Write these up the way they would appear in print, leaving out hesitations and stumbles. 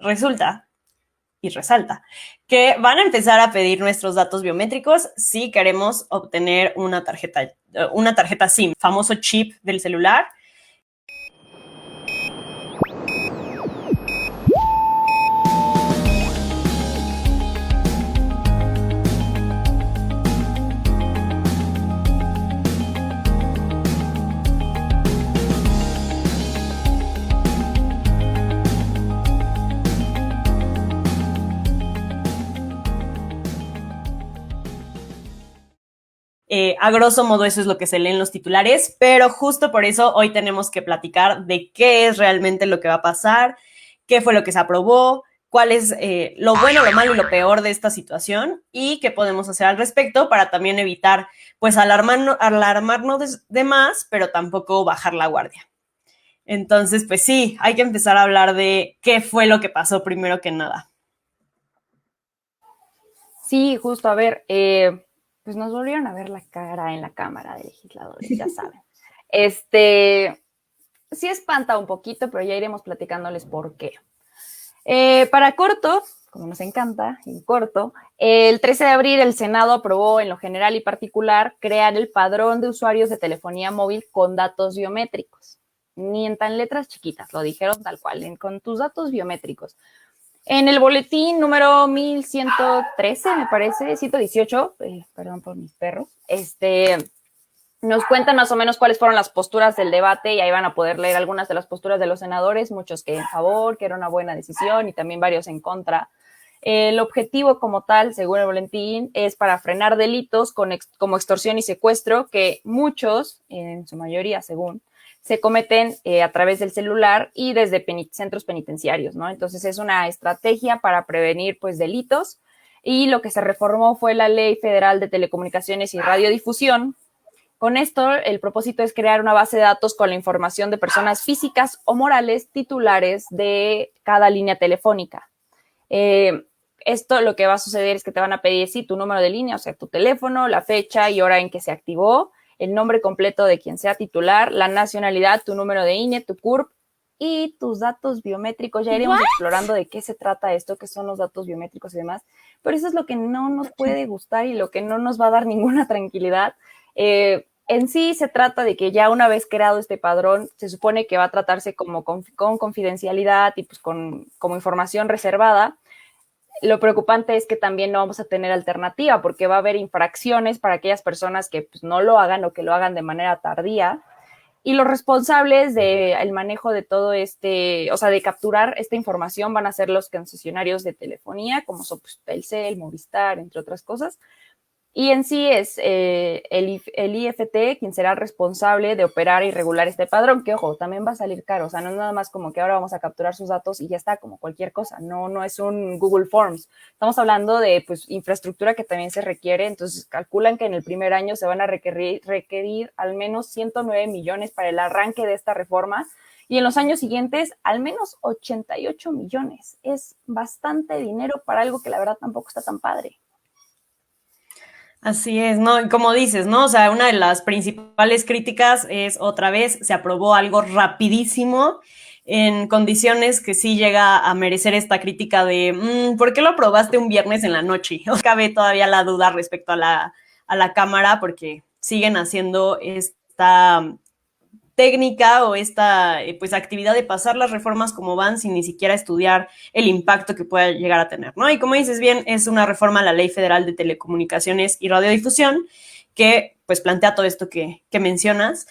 resulta y resalta que van a empezar a pedir nuestros datos biométricos si queremos obtener una tarjeta SIM, famoso chip del celular. A grosso modo eso es lo que se lee en los titulares, pero justo por eso hoy tenemos que platicar de qué es realmente lo que va a pasar, qué fue lo que se aprobó, cuál es lo bueno, lo malo y lo peor de esta situación y qué podemos hacer al respecto para también evitar pues alarmarnos de más, pero tampoco bajar la guardia. Entonces, pues sí, hay que empezar a hablar de qué fue lo que pasó primero que nada. Sí, justo, a ver, pues nos volvieron a ver la cara en la Cámara de Legisladores, ya saben. Sí espanta un poquito, pero ya iremos platicándoles por qué. Para corto, como nos encanta, en corto, el 13 de abril el Senado aprobó en lo general y particular crear el padrón de usuarios de telefonía móvil con datos biométricos. Ni en tan letras chiquitas, lo dijeron tal cual, con tus datos biométricos. En el boletín número 1113, me parece, 118, perdón por mis perros, nos cuentan más o menos cuáles fueron las posturas del debate y ahí van a poder leer algunas de las posturas de los senadores, muchos que en favor, que era una buena decisión y también varios en contra. El objetivo como tal, según el boletín, es para frenar delitos como extorsión y secuestro, que muchos, en su mayoría según, se cometen a través del celular y desde centros penitenciarios, ¿no? Entonces es una estrategia para prevenir pues delitos y lo que se reformó fue la Ley Federal de Telecomunicaciones y Radiodifusión. Con esto, el propósito es crear una base de datos con la información de personas físicas o morales titulares de cada línea telefónica. Esto lo que va a suceder es que te van a pedir sí, tu número de línea, o sea, tu teléfono, la fecha y hora en que se activó, el nombre completo de quien sea titular, la nacionalidad, tu número de INE, tu CURP y tus datos biométricos. Ya iremos explorando de qué se trata esto, qué son los datos biométricos y demás, pero eso es lo que no nos puede gustar y lo que no nos va a dar ninguna tranquilidad. En sí se trata de que ya una vez creado este padrón, se supone que va a tratarse como con confidencialidad y pues como información reservada. Lo preocupante es que también no vamos a tener alternativa porque va a haber infracciones para aquellas personas que pues, no lo hagan o que lo hagan de manera tardía. Y los responsables del manejo de todo o sea, de capturar esta información van a ser los concesionarios de telefonía, como son pues, Telcel, Movistar, entre otras cosas. Y en sí es el IFT quien será responsable de operar y regular este padrón, que ojo, también va a salir caro, o sea, no es nada más como que ahora vamos a capturar sus datos y ya está, como cualquier cosa, no es un Google Forms, estamos hablando de pues infraestructura que también se requiere, entonces calculan que en el primer año se van a requerir al menos 109 millones para el arranque de esta reforma, y en los años siguientes al menos 88 millones, es bastante dinero para algo que la verdad tampoco está tan padre. Así es, ¿no? Como dices, ¿no? O sea, una de las principales críticas es otra vez, se aprobó algo rapidísimo en condiciones que sí llega a merecer esta crítica de ¿por qué lo aprobaste un viernes en la noche? O cabe todavía la duda respecto a la Cámara porque siguen haciendo esta técnica o esta pues actividad de pasar las reformas como van sin ni siquiera estudiar el impacto que pueda llegar a tener, ¿no? Y como dices bien, es una reforma a la Ley Federal de Telecomunicaciones y Radiodifusión que pues plantea todo esto que mencionas.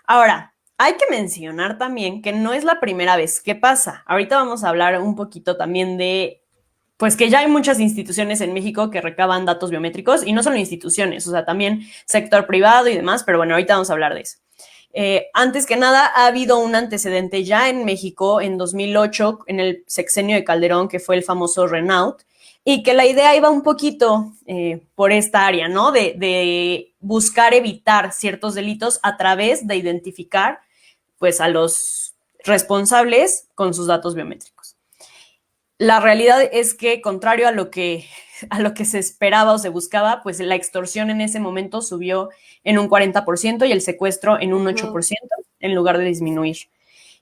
Ahora, hay que mencionar también que no es la primera vez que pasa. Ahorita vamos a hablar un poquito también de pues que ya hay muchas instituciones en México que recaban datos biométricos y no solo instituciones, o sea, también sector privado y demás, pero bueno, ahorita vamos a hablar de eso. Antes que nada, ha habido un antecedente ya en México en 2008, en el sexenio de Calderón, que fue el famoso Renault, y que la idea iba un poquito por esta área, ¿no? De buscar evitar ciertos delitos a través de identificar, pues, a los responsables con sus datos biométricos. La realidad es que, contrario a lo que se esperaba o se buscaba, pues la extorsión en ese momento subió en un 40% y el secuestro en un 8% en lugar de disminuir.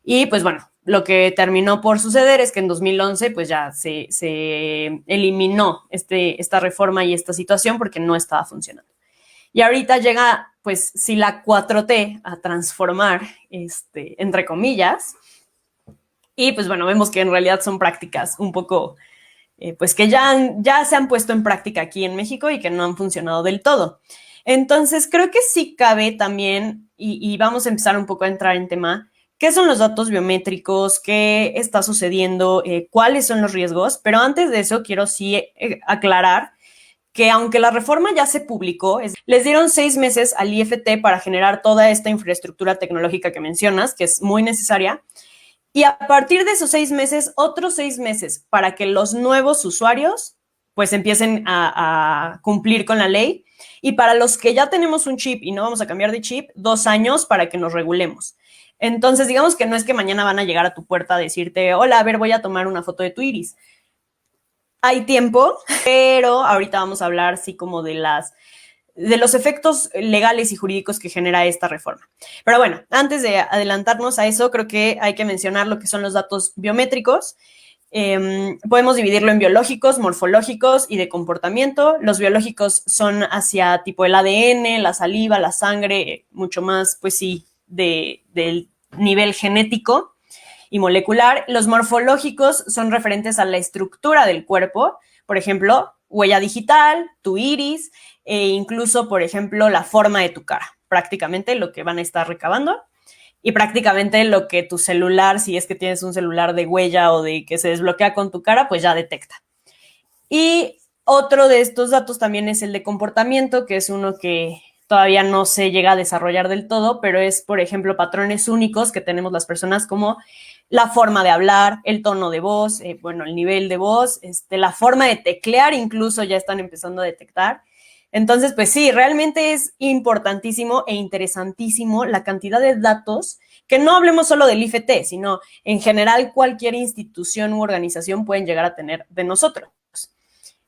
Y pues bueno, lo que terminó por suceder es que en 2011 pues ya se eliminó esta reforma y esta situación porque no estaba funcionando. Y ahorita llega, pues, si la 4T a transformar, entre comillas, y pues bueno, vemos que en realidad son prácticas un poco, pues que ya se han puesto en práctica aquí en México y que no han funcionado del todo. Entonces, creo que sí cabe también, y vamos a empezar un poco a entrar en tema, qué son los datos biométricos, qué está sucediendo, cuáles son los riesgos, pero antes de eso quiero sí aclarar que aunque la reforma ya se publicó, les dieron 6 meses al IFT para generar toda esta infraestructura tecnológica que mencionas, que es muy necesaria, y a partir de esos 6 meses, otros 6 meses para que los nuevos usuarios pues empiecen a cumplir con la ley. Y para los que ya tenemos un chip y no vamos a cambiar de chip, 2 años para que nos regulemos. Entonces, digamos que no es que mañana van a llegar a tu puerta a decirte, hola, a ver, voy a tomar una foto de tu iris. Hay tiempo, pero ahorita vamos a hablar sí como de los efectos legales y jurídicos que genera esta reforma. Pero bueno, antes de adelantarnos a eso, creo que hay que mencionar lo que son los datos biométricos. Podemos dividirlo en biológicos, morfológicos y de comportamiento. Los biológicos son hacia tipo el ADN, la saliva, la sangre, mucho más, pues sí, del nivel genético y molecular. Los morfológicos son referentes a la estructura del cuerpo, por ejemplo, huella digital, tu iris, e incluso, por ejemplo, la forma de tu cara, prácticamente lo que van a estar recabando y prácticamente lo que tu celular, si es que tienes un celular de huella o de que se desbloquea con tu cara, pues ya detecta. Y otro de estos datos también es el de comportamiento, que es uno que todavía no se llega a desarrollar del todo, pero es, por ejemplo, patrones únicos que tenemos las personas como la forma de hablar, el tono de voz, bueno, el nivel de voz, la forma de teclear incluso ya están empezando a detectar. Entonces, pues sí, realmente es importantísimo e interesantísimo la cantidad de datos, que no hablemos solo del IFT, sino en general cualquier institución u organización pueden llegar a tener de nosotros.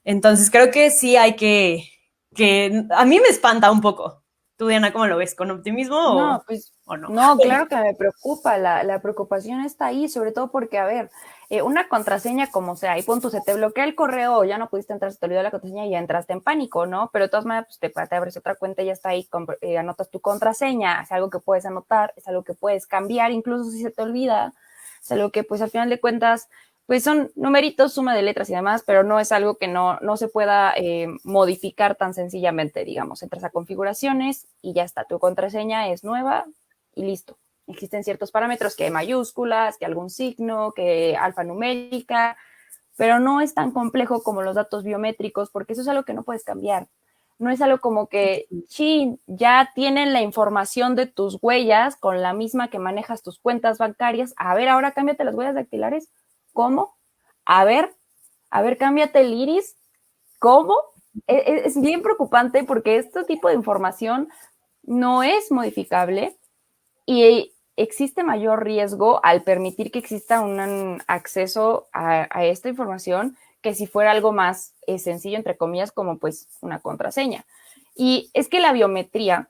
Entonces creo que sí hay que a mí me espanta un poco. Tú, Diana, ¿cómo lo ves? ¿Con optimismo No, pues o no? no, claro que me preocupa, la preocupación está ahí, sobre todo porque, a ver, una contraseña como sea, y punto, se te bloquea el correo, o ya no pudiste entrar, se te olvidó la contraseña y ya entraste en pánico, ¿no? Pero de todas maneras, pues te abres otra cuenta y ya está ahí, anotas tu contraseña, es algo que puedes anotar, es algo que puedes cambiar, incluso si se te olvida, es algo que pues al final de cuentas pues son numeritos, suma de letras y demás, pero no es algo que no se pueda modificar tan sencillamente, digamos. Entras a configuraciones y ya está, tu contraseña es nueva y listo. Existen ciertos parámetros, que mayúsculas, que algún signo, que alfanumérica, pero no es tan complejo como los datos biométricos, porque eso es algo que no puedes cambiar. No es algo como que, chin, ya tienen la información de tus huellas con la misma que manejas tus cuentas bancarias. A ver, ahora cámbiate las huellas dactilares. ¿Cómo? A ver, cámbiate el iris. ¿Cómo? Es bien preocupante porque este tipo de información no es modificable y existe mayor riesgo al permitir que exista un acceso a esta información que si fuera algo más sencillo, entre comillas, como pues una contraseña. Y es que la biometría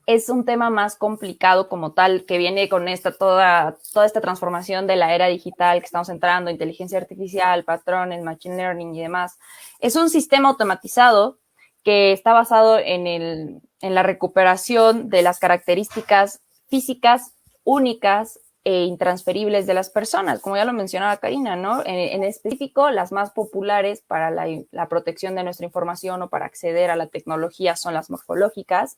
es un tema más complicado como tal, que viene con toda esta transformación de la era digital que estamos entrando, inteligencia artificial, patrones, machine learning y demás. Es un sistema automatizado que está basado en la recuperación de las características físicas únicas e intransferibles de las personas, como ya lo mencionaba Karina, ¿no? En específico, las más populares para la protección de nuestra información o para acceder a la tecnología son las morfológicas.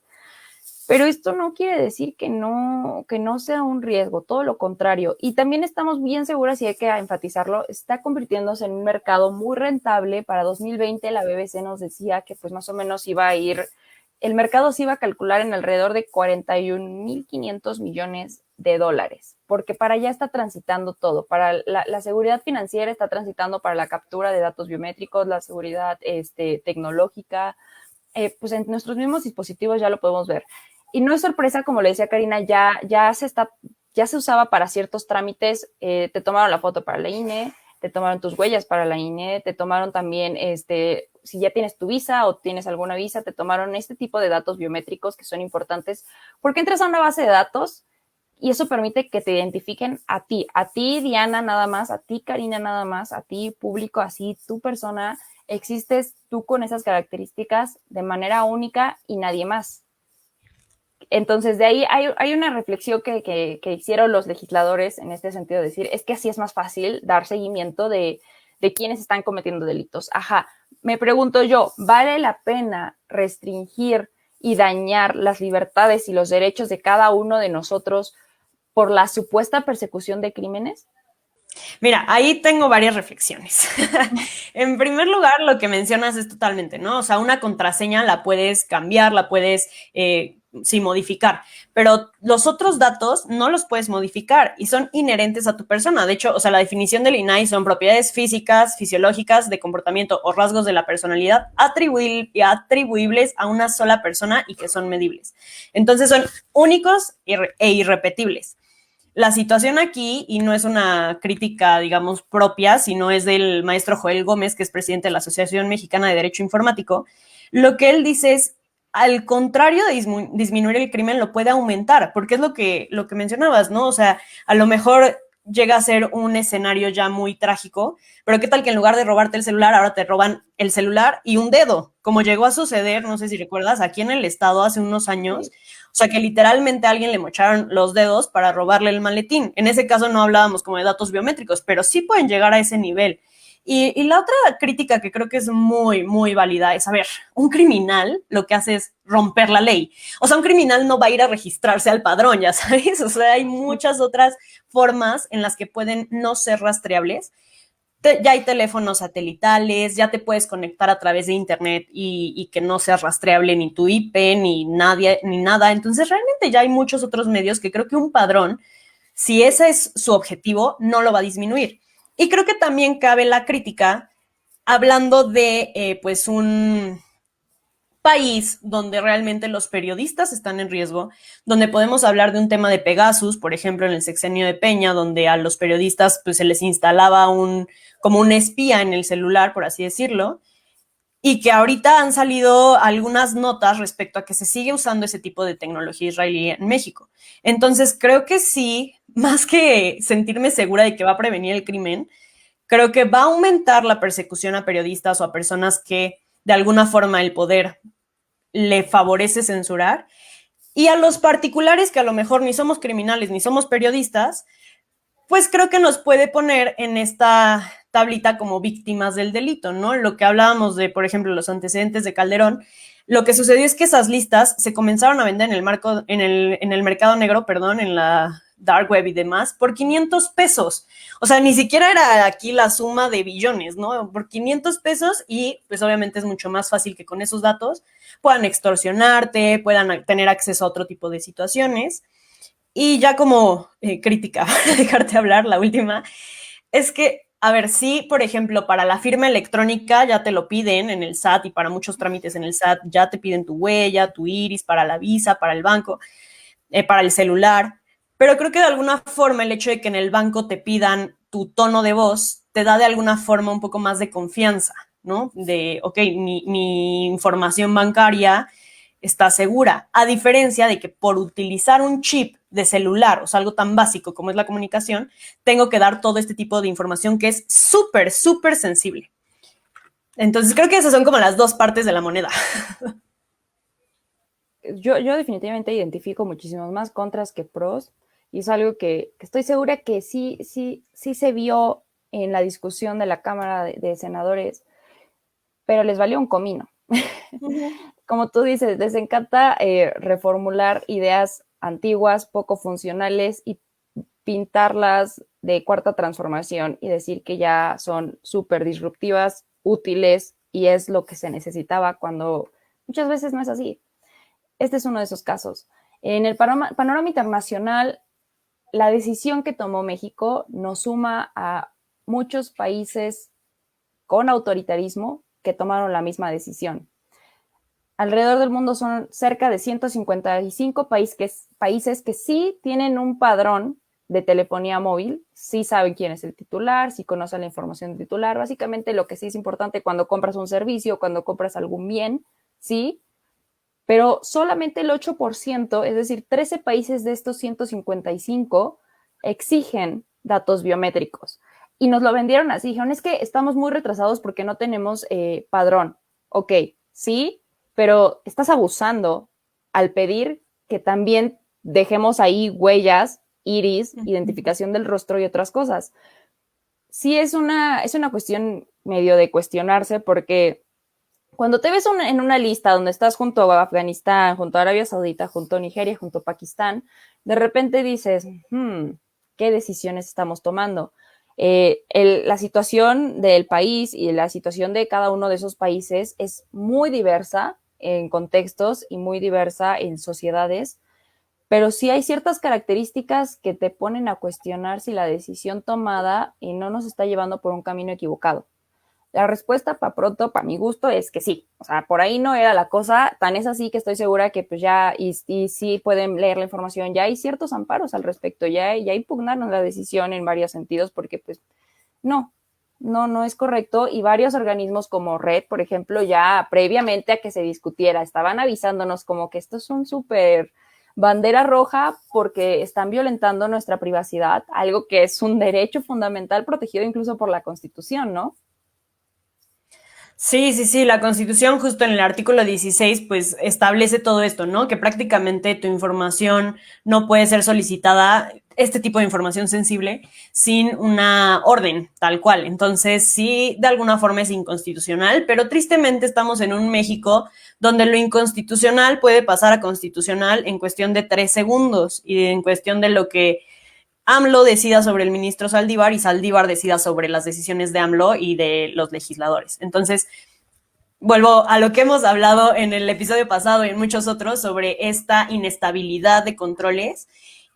Pero esto no quiere decir que no sea un riesgo, todo lo contrario. Y también estamos bien seguras, y hay que enfatizarlo, está convirtiéndose en un mercado muy rentable. Para 2020 la BBC nos decía que pues más o menos el mercado se iba a calcular en alrededor de 41.500 millones de dólares, porque para allá está transitando todo. Para la seguridad financiera está transitando para la captura de datos biométricos, la seguridad tecnológica, pues en nuestros mismos dispositivos ya lo podemos ver. Y no es sorpresa, como le decía Karina, ya se usaba para ciertos trámites. Te tomaron la foto para la INE, te tomaron tus huellas para la INE, te tomaron también, si ya tienes tu visa o tienes alguna visa, te tomaron este tipo de datos biométricos que son importantes, porque entras a una base de datos y eso permite que te identifiquen a ti, Diana nada más, a ti Karina nada más, a ti público, así tu persona, existes tú con esas características de manera única y nadie más. Entonces, de ahí hay una reflexión que hicieron los legisladores en este sentido, de decir, es que así es más fácil dar seguimiento de quienes están cometiendo delitos. Ajá, me pregunto yo, ¿vale la pena restringir y dañar las libertades y los derechos de cada uno de nosotros por la supuesta persecución de crímenes? Mira, ahí tengo varias reflexiones. En primer lugar, lo que mencionas es totalmente, ¿no? O sea, una contraseña la puedes cambiar, la puedes, sí, modificar, pero los otros datos no los puedes modificar y son inherentes a tu persona. De hecho, o sea, la definición del INAI son propiedades físicas, fisiológicas, de comportamiento o rasgos de la personalidad atribuibles a una sola persona y que son medibles. Entonces, son únicos e irrepetibles. La situación aquí, y no es una crítica, digamos, propia, sino es del maestro Joel Gómez, que es presidente de la Asociación Mexicana de Derecho Informático, lo que él dice es, al contrario de disminuir el crimen, lo puede aumentar, porque es lo que mencionabas, ¿no? O sea, a lo mejor llega a ser un escenario ya muy trágico, pero qué tal que en lugar de robarte el celular, ahora te roban el celular y un dedo, como llegó a suceder, no sé si recuerdas, aquí en el estado hace unos años, o sea, que literalmente a alguien le mocharon los dedos para robarle el maletín. En ese caso no hablábamos como de datos biométricos, pero sí pueden llegar a ese nivel. Y la otra crítica que creo que es muy, muy válida es, a ver, un criminal lo que hace es romper la ley. O sea, un criminal no va a ir a registrarse al padrón, ya sabes. O sea, hay muchas otras formas en las que pueden no ser rastreables. Ya hay teléfonos satelitales, ya te puedes conectar a través de internet y que no sea rastreable ni tu IP ni nadie ni nada. Entonces realmente ya hay muchos otros medios que creo que un padrón, si ese es su objetivo, no lo va a disminuir. Y creo que también cabe la crítica hablando de pues un país donde realmente los periodistas están en riesgo, donde podemos hablar de un tema de Pegasus, por ejemplo, en el sexenio de Peña, donde a los periodistas pues, se les instalaba como un espía en el celular, por así decirlo, y que ahorita han salido algunas notas respecto a que se sigue usando ese tipo de tecnología israelí en México. Entonces, creo que sí, más que sentirme segura de que va a prevenir el crimen, creo que va a aumentar la persecución a periodistas o a personas que de alguna forma el poder le favorece censurar. Y a los particulares que a lo mejor ni somos criminales ni somos periodistas, pues creo que nos puede poner en esta tablita como víctimas del delito, ¿no? Lo que hablábamos de, por ejemplo, los antecedentes de Calderón, lo que sucedió es que esas listas se comenzaron a vender en el mercado negro, perdón, en la dark web y demás, por 500 pesos. O sea, ni siquiera era aquí la suma de billones, ¿no? Por 500 pesos y pues obviamente es mucho más fácil que con esos datos puedan extorsionarte, puedan tener acceso a otro tipo de situaciones. Y ya como crítica, para dejarte hablar, la última, es que, a ver, sí, por ejemplo, para la firma electrónica ya te lo piden en el SAT y para muchos trámites en el SAT ya te piden tu huella, tu iris, para la visa, para el banco, para el celular, pero creo que de alguna forma el hecho de que en el banco te pidan tu tono de voz te da de alguna forma un poco más de confianza, ¿no? De, ok, mi información bancaria está segura, a diferencia de que por utilizar un chip de celular, o sea, algo tan básico como es la comunicación, tengo que dar todo este tipo de información que es súper, súper sensible. Entonces creo que esas son como las dos partes de la moneda. Yo definitivamente identifico muchísimos más contras que pros, y es algo que estoy segura que sí se vio en la discusión de la Cámara de Senadores, pero les valió un comino. Como tú dices, les encanta reformular ideas antiguas, poco funcionales, y pintarlas de cuarta transformación y decir que ya son súper disruptivas, útiles, y es lo que se necesitaba, cuando muchas veces no es así. Este es uno de esos casos. En el panorama internacional, la decisión que tomó México nos suma a muchos países con autoritarismo que tomaron la misma decisión. Alrededor del mundo son cerca de 155 países que sí tienen un padrón de telefonía móvil, sí saben quién es el titular, sí conocen la información del titular. Básicamente lo que sí es importante cuando compras un servicio, cuando compras algún bien, sí, pero solamente el 8%, es decir, 13 países de estos 155 exigen datos biométricos. Y nos lo vendieron así, dijeron, es que estamos muy retrasados porque no tenemos padrón. Ok, sí, pero estás abusando al pedir que también dejemos ahí huellas, iris, identificación del rostro y otras cosas. Sí es una cuestión medio de cuestionarse porque cuando te ves en una lista donde estás junto a Afganistán, junto a Arabia Saudita, junto a Nigeria, junto a Pakistán, de repente dices, ¿qué decisiones estamos tomando? La situación del país y la situación de cada uno de esos países es muy diversa en contextos y muy diversa en sociedades, pero sí hay ciertas características que te ponen a cuestionar si la decisión tomada y no nos está llevando por un camino equivocado. La respuesta para pronto, para mi gusto, es que sí. O sea, por ahí no era la cosa. Tan es así que estoy segura que pues ya, y sí pueden leer la información, ya hay ciertos amparos al respecto, ya impugnaron la decisión en varios sentidos porque pues no es correcto. Y varios organismos como Red, por ejemplo, ya previamente a que se discutiera, estaban avisándonos como que esto es un súper bandera roja porque están violentando nuestra privacidad, algo que es un derecho fundamental protegido incluso por la Constitución, ¿no? Sí, sí, sí, la Constitución justo en el artículo 16 pues establece todo esto, ¿no? Que prácticamente tu información no puede ser solicitada, este tipo de información sensible, sin una orden tal cual. Entonces, sí, de alguna forma es inconstitucional, pero tristemente estamos en un México donde lo inconstitucional puede pasar a constitucional en cuestión de 3 segundos y en cuestión de lo que AMLO decida sobre el ministro Saldívar y Saldívar decida sobre las decisiones de AMLO y de los legisladores. Entonces, vuelvo a lo que hemos hablado en el episodio pasado y en muchos otros sobre esta inestabilidad de controles.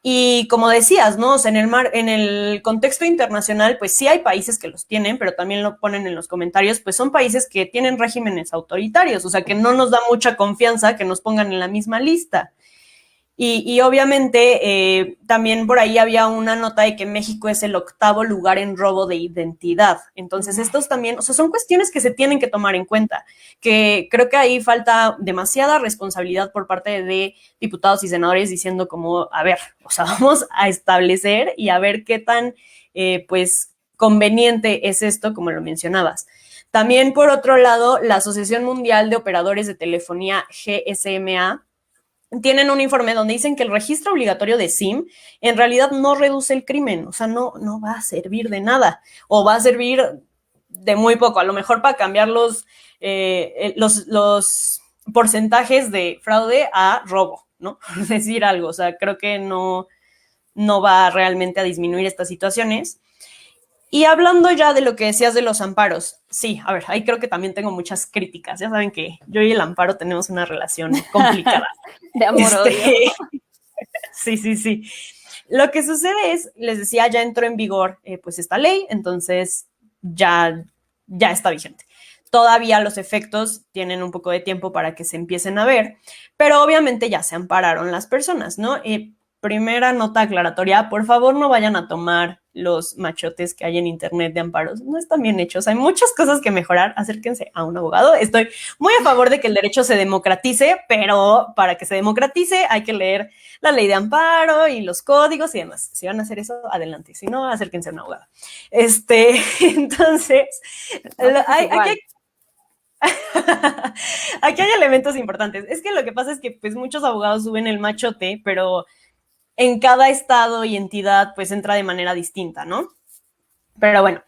Y como decías, ¿no? O sea, en el contexto internacional, pues sí hay países que los tienen, pero también lo ponen en los comentarios, pues son países que tienen regímenes autoritarios, o sea, que no nos da mucha confianza que nos pongan en la misma lista. Y obviamente también por ahí había una nota de que México es el 8º lugar en robo de identidad. Entonces, estos también, o sea, son cuestiones que se tienen que tomar en cuenta, que creo que ahí falta demasiada responsabilidad por parte de diputados y senadores diciendo como, a ver, o sea, vamos a establecer y a ver qué tan, pues, conveniente es esto, como lo mencionabas. También, por otro lado, la Asociación Mundial de Operadores de Telefonía, GSMA, tienen un informe donde dicen que el registro obligatorio de SIM en realidad no reduce el crimen, o sea, no va a servir de nada, o va a servir de muy poco, a lo mejor para cambiar los porcentajes de fraude a robo, ¿no? Por decir algo, o sea, creo que no va realmente a disminuir estas situaciones. Y hablando ya de lo que decías de los amparos, sí, a ver, ahí creo que también tengo muchas críticas. Ya saben que yo y el amparo tenemos una relación complicada. De amor-odio. Sí, sí, sí. Lo que sucede es, les decía, ya entró en vigor pues esta ley, entonces ya está vigente. Todavía los efectos tienen un poco de tiempo para que se empiecen a ver, pero obviamente ya se ampararon las personas, ¿no? Primera nota aclaratoria, por favor no vayan a tomar los machotes que hay en internet de amparos, no están bien hechos, hay muchas cosas que mejorar, acérquense a un abogado. Estoy muy a favor de que el derecho se democratice, pero para que se democratice hay que leer la ley de amparo y los códigos y demás. Si van a hacer eso, adelante, si no, acérquense a un abogado. Entonces, aquí hay elementos importantes. Es que lo que pasa es que pues muchos abogados suben el machote, pero en cada estado y entidad pues entra de manera distinta, ¿no? Pero bueno,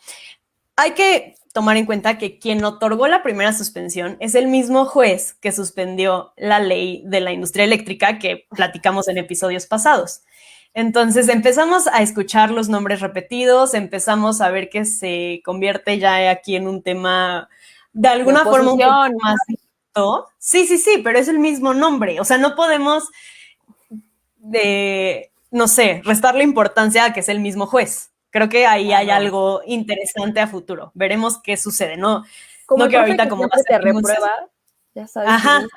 hay que tomar en cuenta que quien otorgó la primera suspensión es el mismo juez que suspendió la ley de la industria eléctrica que platicamos en episodios pasados. Entonces empezamos a escuchar los nombres repetidos, empezamos a ver que se convierte ya aquí en un tema de alguna forma un poco más... Sí, sí, sí, pero es el mismo nombre. O sea, no podemos no sé, restarle importancia a que es el mismo juez. Creo que ahí hay algo interesante a futuro. Veremos qué sucede, ¿no? Como no que ahorita como va a ser te reprueba, ya sabes. Ajá.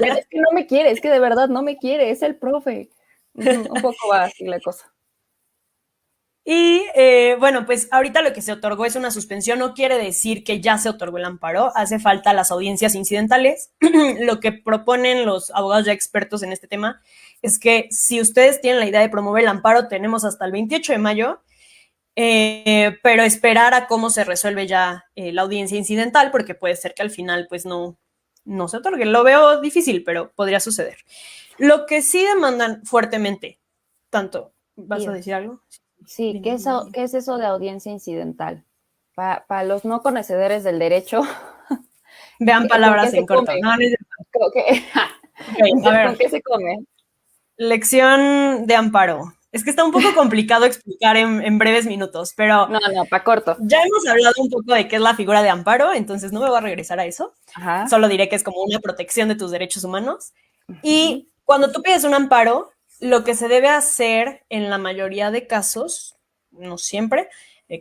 Es que no me quiere, es que de verdad no me quiere, es el profe. Un poco va así la cosa. Y bueno, pues ahorita lo que se otorgó es una suspensión, no quiere decir que ya se otorgó el amparo, hace falta las audiencias incidentales. Lo que proponen los abogados ya expertos en este tema es que si ustedes tienen la idea de promover el amparo, tenemos hasta el 28 de mayo, pero esperar a cómo se resuelve ya la audiencia incidental, porque puede ser que al final pues no se otorgue. Lo veo difícil, pero podría suceder. Lo que sí demandan fuertemente, tanto, ¿vas a decir algo? Sí, ¿qué es eso de audiencia incidental? Para los no conocedores del derecho. Vean palabras en corto. No, okay, ¿con qué se come? Lección de amparo. Es que está un poco complicado explicar en breves minutos, pero... No, para corto. Ya hemos hablado un poco de qué es la figura de amparo, entonces no me voy a regresar a eso. Ajá. Solo diré que es como una protección de tus derechos humanos. Y cuando tú pides un amparo, lo que se debe hacer en la mayoría de casos, no siempre,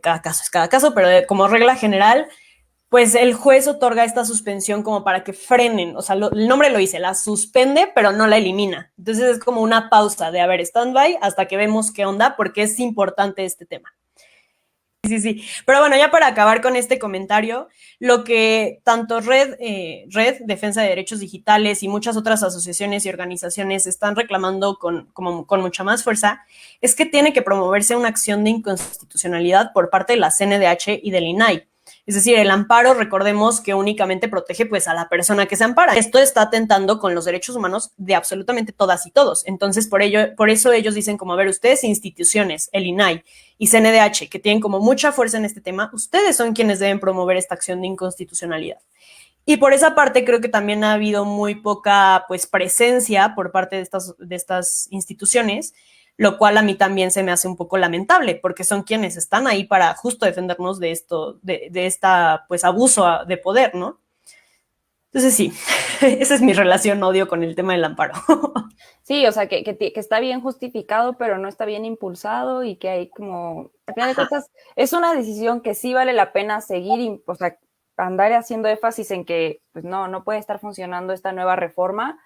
cada caso es cada caso, pero como regla general, pues el juez otorga esta suspensión como para que frenen, o sea, el nombre lo dice, la suspende, pero no la elimina. Entonces es como una pausa de, a ver, stand-by hasta que vemos qué onda, porque es importante este tema. Sí. Pero bueno, ya para acabar con este comentario, lo que tanto Red, Defensa de Derechos Digitales y muchas otras asociaciones y organizaciones están reclamando con mucha más fuerza es que tiene que promoverse una acción de inconstitucionalidad por parte de la CNDH y del INAI. Es decir, el amparo, recordemos que únicamente protege pues a la persona que se ampara. Esto está atentando con los derechos humanos de absolutamente todas y todos. Entonces, por eso ellos dicen como, a ver, ustedes instituciones, el INAI y CNDH, que tienen como mucha fuerza en este tema, ustedes son quienes deben promover esta acción de inconstitucionalidad. Y por esa parte creo que también ha habido muy poca pues presencia por parte de estas instituciones, lo cual a mí también se me hace un poco lamentable, porque son quienes están ahí para justo defendernos de esto, de esta pues abuso de poder, ¿no? Entonces sí, esa es mi relación odio con el tema del amparo. Sí, o sea, que está bien justificado, pero no está bien impulsado y que hay como, al final de cuentas, es una decisión que sí vale la pena seguir, o sea, andar haciendo énfasis en que pues no puede estar funcionando esta nueva reforma,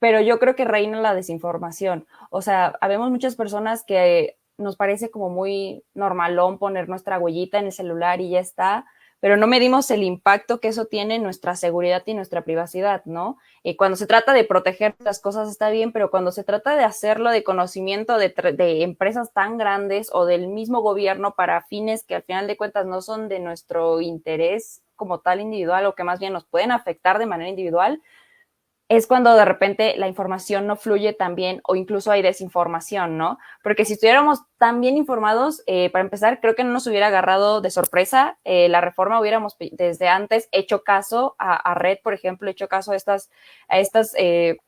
pero yo creo que reina la desinformación. O sea, habemos muchas personas que nos parece como muy normalón poner nuestra huellita en el celular y ya está, pero no medimos el impacto que eso tiene en nuestra seguridad y nuestra privacidad, ¿no? Y cuando se trata de proteger las cosas está bien, pero cuando se trata de hacerlo de conocimiento de empresas tan grandes o del mismo gobierno para fines que al final de cuentas no son de nuestro interés como tal individual o que más bien nos pueden afectar de manera individual, es cuando de repente la información no fluye tan bien o incluso hay desinformación, ¿no? Porque si estuviéramos tan bien informados, para empezar, creo que no nos hubiera agarrado de sorpresa la reforma, hubiéramos desde antes hecho caso a Red, por ejemplo, hecho caso a estas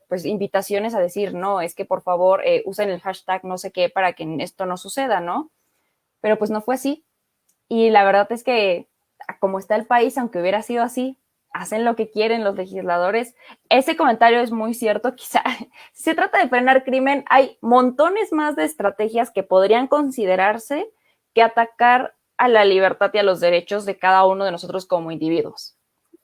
pues invitaciones a decir, no, es que por favor usen el hashtag no sé qué para que esto no suceda, ¿no? Pero pues no fue así. Y la verdad es que como está el país, aunque hubiera sido así, hacen lo que quieren los legisladores. Ese comentario es muy cierto. Quizá si se trata de frenar crimen, hay montones más de estrategias que podrían considerarse que atacar a la libertad y a los derechos de cada uno de nosotros como individuos.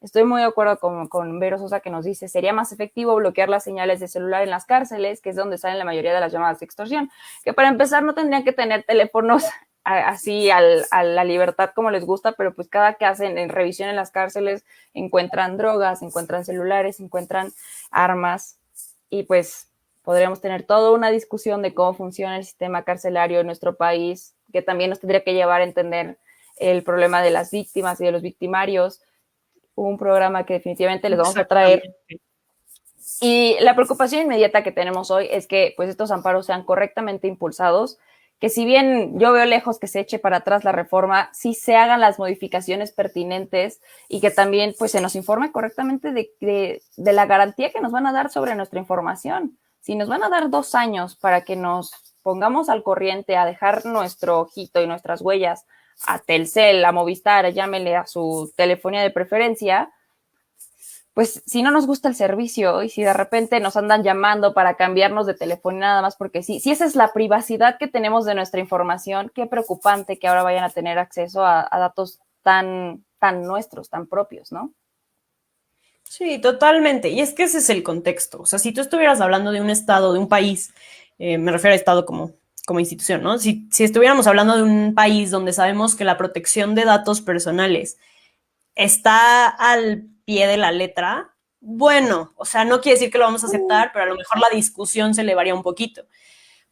Estoy muy de acuerdo con Vero Sosa que nos dice, sería más efectivo bloquear las señales de celular en las cárceles, que es donde salen la mayoría de las llamadas de extorsión, que para empezar no tendrían que tener teléfonos así a la libertad como les gusta, pero pues cada que hacen en revisión en las cárceles encuentran drogas, encuentran celulares, encuentran armas y pues podríamos tener toda una discusión de cómo funciona el sistema carcelario en nuestro país, que también nos tendría que llevar a entender el problema de las víctimas y de los victimarios. Un programa que definitivamente les vamos a traer. Y la preocupación inmediata que tenemos hoy es que pues estos amparos sean correctamente impulsados, que si bien yo veo lejos que se eche para atrás la reforma, sí se hagan las modificaciones pertinentes y que también pues se nos informe correctamente de la garantía que nos van a dar sobre nuestra información. Si nos van a dar 2 años para que nos pongamos al corriente a dejar nuestro ojito y nuestras huellas a Telcel, a Movistar, llámele a su telefonía de preferencia, pues si no nos gusta el servicio y si de repente nos andan llamando para cambiarnos de telefonía nada más porque sí, si esa es la privacidad que tenemos de nuestra información, qué preocupante que ahora vayan a tener acceso a datos tan nuestros, tan propios, ¿no? Sí, totalmente. Y es que ese es el contexto. O sea, si tú estuvieras hablando de un estado, de un país, me refiero a estado como como institución, ¿no? Si estuviéramos hablando de un país donde sabemos que la protección de datos personales está al pie de la letra, bueno, o sea, no quiere decir que lo vamos a aceptar, pero a lo mejor la discusión se elevaría un poquito.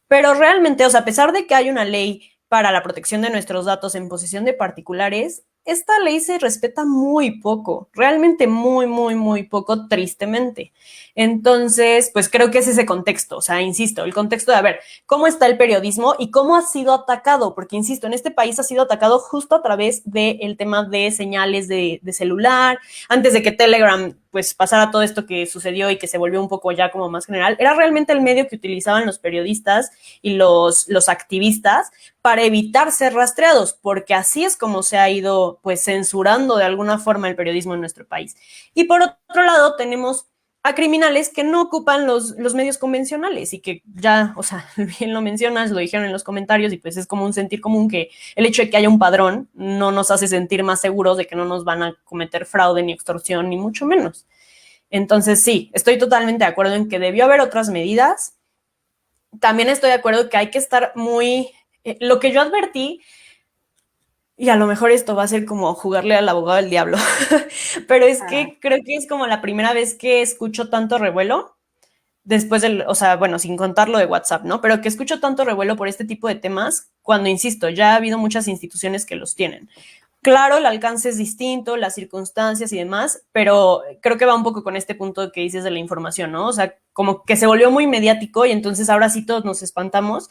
Pero realmente, o sea, a pesar de que hay una ley para la protección de nuestros datos en posesión de particulares, esta ley se respeta muy poco, realmente muy, muy, muy poco, tristemente. Entonces, pues creo que es ese contexto, o sea, insisto, el contexto de, a ver, cómo está el periodismo y cómo ha sido atacado, porque, insisto, en este país ha sido atacado justo a través del tema de señales de celular, antes de que Telegram pues pasara todo esto que sucedió y que se volvió un poco ya como más general, era realmente el medio que utilizaban los periodistas y los activistas para evitar ser rastreados, porque así es como se ha ido pues censurando de alguna forma el periodismo en nuestro país. Y por otro lado tenemos a criminales que no ocupan los medios convencionales y que ya, o sea, bien lo mencionas, lo dijeron en los comentarios y pues es como un sentir común que el hecho de que haya un padrón no nos hace sentir más seguros de que no nos van a cometer fraude ni extorsión ni mucho menos. Entonces sí, estoy totalmente de acuerdo en que debió haber otras medidas. También estoy de acuerdo que hay que estar muy... lo que yo advertí, y a lo mejor esto va a ser como jugarle al abogado del diablo, pero es que creo que es como la primera vez que escucho tanto revuelo, después del, o sea, bueno, sin contar lo de WhatsApp, ¿no? Pero que escucho tanto revuelo por este tipo de temas, cuando, insisto, ya ha habido muchas instituciones que los tienen. Claro, el alcance es distinto, las circunstancias y demás, pero creo que va un poco con este punto que dices de la información, ¿no? O sea, como que se volvió muy mediático y entonces ahora sí todos nos espantamos,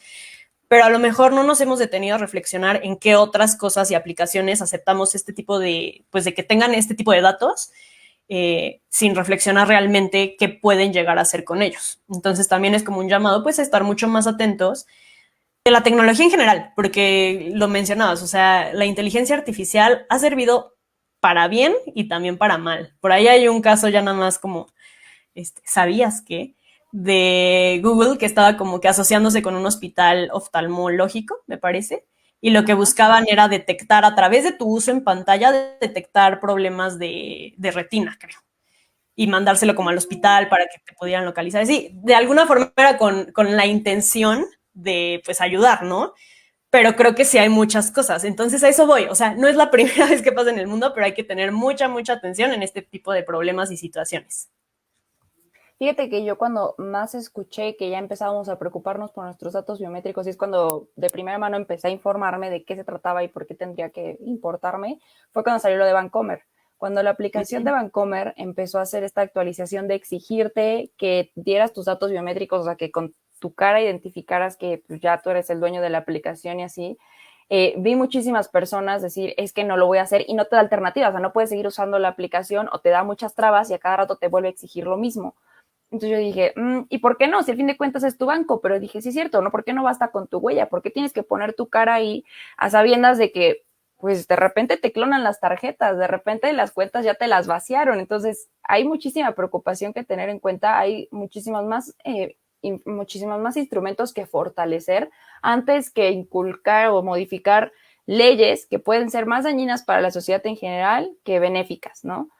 pero a lo mejor no nos hemos detenido a reflexionar en qué otras cosas y aplicaciones aceptamos este tipo de, pues de que tengan este tipo de datos, sin reflexionar realmente qué pueden llegar a hacer con ellos. Entonces también es como un llamado pues a estar mucho más atentos de la tecnología en general, porque lo mencionabas, o sea, la inteligencia artificial ha servido para bien y también para mal. Por ahí hay un caso ya nada más como, ¿sabías qué? De Google que estaba como que asociándose con un hospital oftalmológico, me parece, y lo que buscaban era detectar a través de tu uso en pantalla, detectar problemas de retina, creo, y mandárselo como al hospital para que te pudieran localizar. Sí, de alguna forma era con la intención de pues ayudar, ¿no? Pero creo que sí hay muchas cosas. Entonces a eso voy. O sea, no es la primera vez que pasa en el mundo, pero hay que tener mucha, mucha atención en este tipo de problemas y situaciones. Fíjate que yo cuando más escuché que ya empezábamos a preocuparnos por nuestros datos biométricos y es cuando de primera mano empecé a informarme de qué se trataba y por qué tendría que importarme, fue cuando salió lo de Bancomer. Cuando la aplicación de Bancomer empezó a hacer esta actualización de exigirte que dieras tus datos biométricos, o sea, que con tu cara identificaras que pues, ya tú eres el dueño de la aplicación y así, vi muchísimas personas decir, es que no lo voy a hacer y no te da alternativa, o sea, no puedes seguir usando la aplicación o te da muchas trabas y a cada rato te vuelve a exigir lo mismo. Entonces yo dije, ¿y por qué no? Si al fin de cuentas es tu banco, pero dije, sí es cierto, ¿no? ¿Por qué no basta con tu huella? ¿Por qué tienes que poner tu cara ahí a sabiendas de que, pues de repente te clonan las tarjetas, de repente las cuentas ya te las vaciaron? Entonces hay muchísima preocupación que tener en cuenta, hay muchísimos más instrumentos que fortalecer antes que inculcar o modificar leyes que pueden ser más dañinas para la sociedad en general que benéficas, ¿no?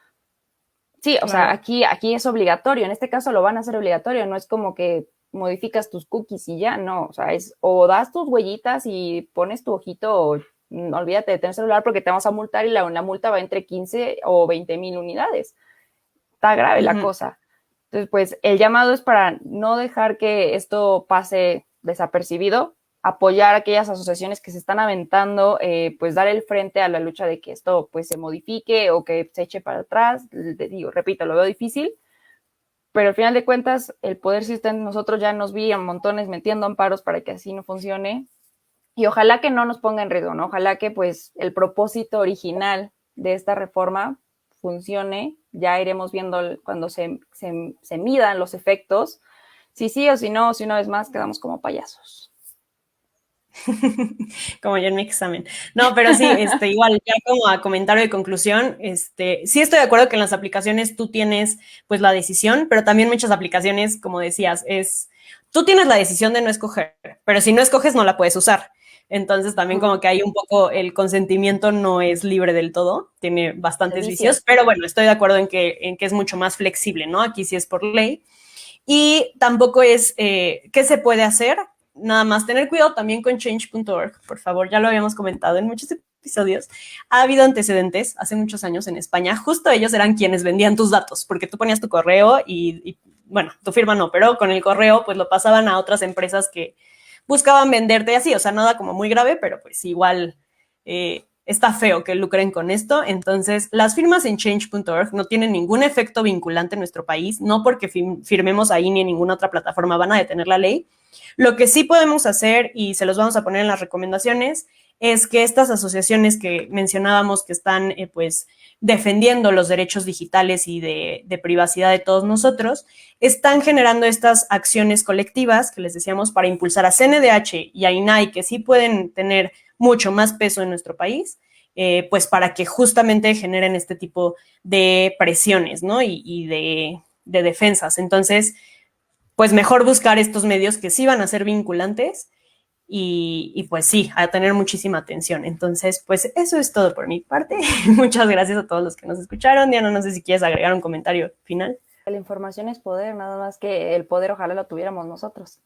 Sí, o sea, aquí es obligatorio, en este caso lo van a hacer obligatorio, no es como que modificas tus cookies y ya, no, o sea, es o das tus huellitas y pones tu ojito o olvídate de tener celular porque te vamos a multar y la multa va entre 15 o 20,000 unidades. Está grave la cosa. Entonces, pues el llamado es para no dejar que esto pase desapercibido, apoyar a aquellas asociaciones que se están aventando, pues dar el frente a la lucha de que esto pues se modifique o que se eche para atrás. Digo, repito, lo veo difícil, pero al final de cuentas el poder sí está en nosotros, ya nos vi a montones metiendo amparos para que así no funcione y ojalá que no nos ponga en riesgo, ¿no? Ojalá que pues el propósito original de esta reforma funcione, ya iremos viendo cuando se midan los efectos, si sí o si no, si una vez más quedamos como payasos. Como yo en mi examen. No, pero sí, igual, ya como a comentario de conclusión, sí estoy de acuerdo que en las aplicaciones tú tienes pues la decisión, pero también muchas aplicaciones, como decías, tú tienes la decisión de no escoger, pero si no escoges no la puedes usar. Entonces también como que hay un poco el consentimiento no es libre del todo, tiene bastantes vicios, pero bueno, estoy de acuerdo en que es mucho más flexible, ¿no? Aquí sí es por ley. Y tampoco es, ¿qué se puede hacer? nada más tener cuidado también con change.org, por favor, ya lo habíamos comentado en muchos episodios. Ha habido antecedentes hace muchos años en España, justo ellos eran quienes vendían tus datos, porque tú ponías tu correo y bueno, tu firma no, pero con el correo pues lo pasaban a otras empresas que buscaban venderte así, o sea, nada como muy grave, pero pues igual está feo que lucren con esto. Entonces, las firmas en change.org no tienen ningún efecto vinculante en nuestro país, no porque firmemos ahí ni en ninguna otra plataforma van a detener la ley. Lo que sí podemos hacer, y se los vamos a poner en las recomendaciones, es que estas asociaciones que mencionábamos que están pues defendiendo los derechos digitales y de privacidad de todos nosotros, están generando estas acciones colectivas que les decíamos para impulsar a CNDH y a INAI, que sí pueden tener mucho más peso en nuestro país, pues para que justamente generen este tipo de presiones, ¿no? Y de defensas. Entonces, pues mejor buscar estos medios que sí van a ser vinculantes y pues sí, a tener muchísima atención. Entonces, pues eso es todo por mi parte. Muchas gracias a todos los que nos escucharon. Diana, no sé si quieres agregar un comentario final. La información es poder, nada más que el poder ojalá lo tuviéramos nosotros.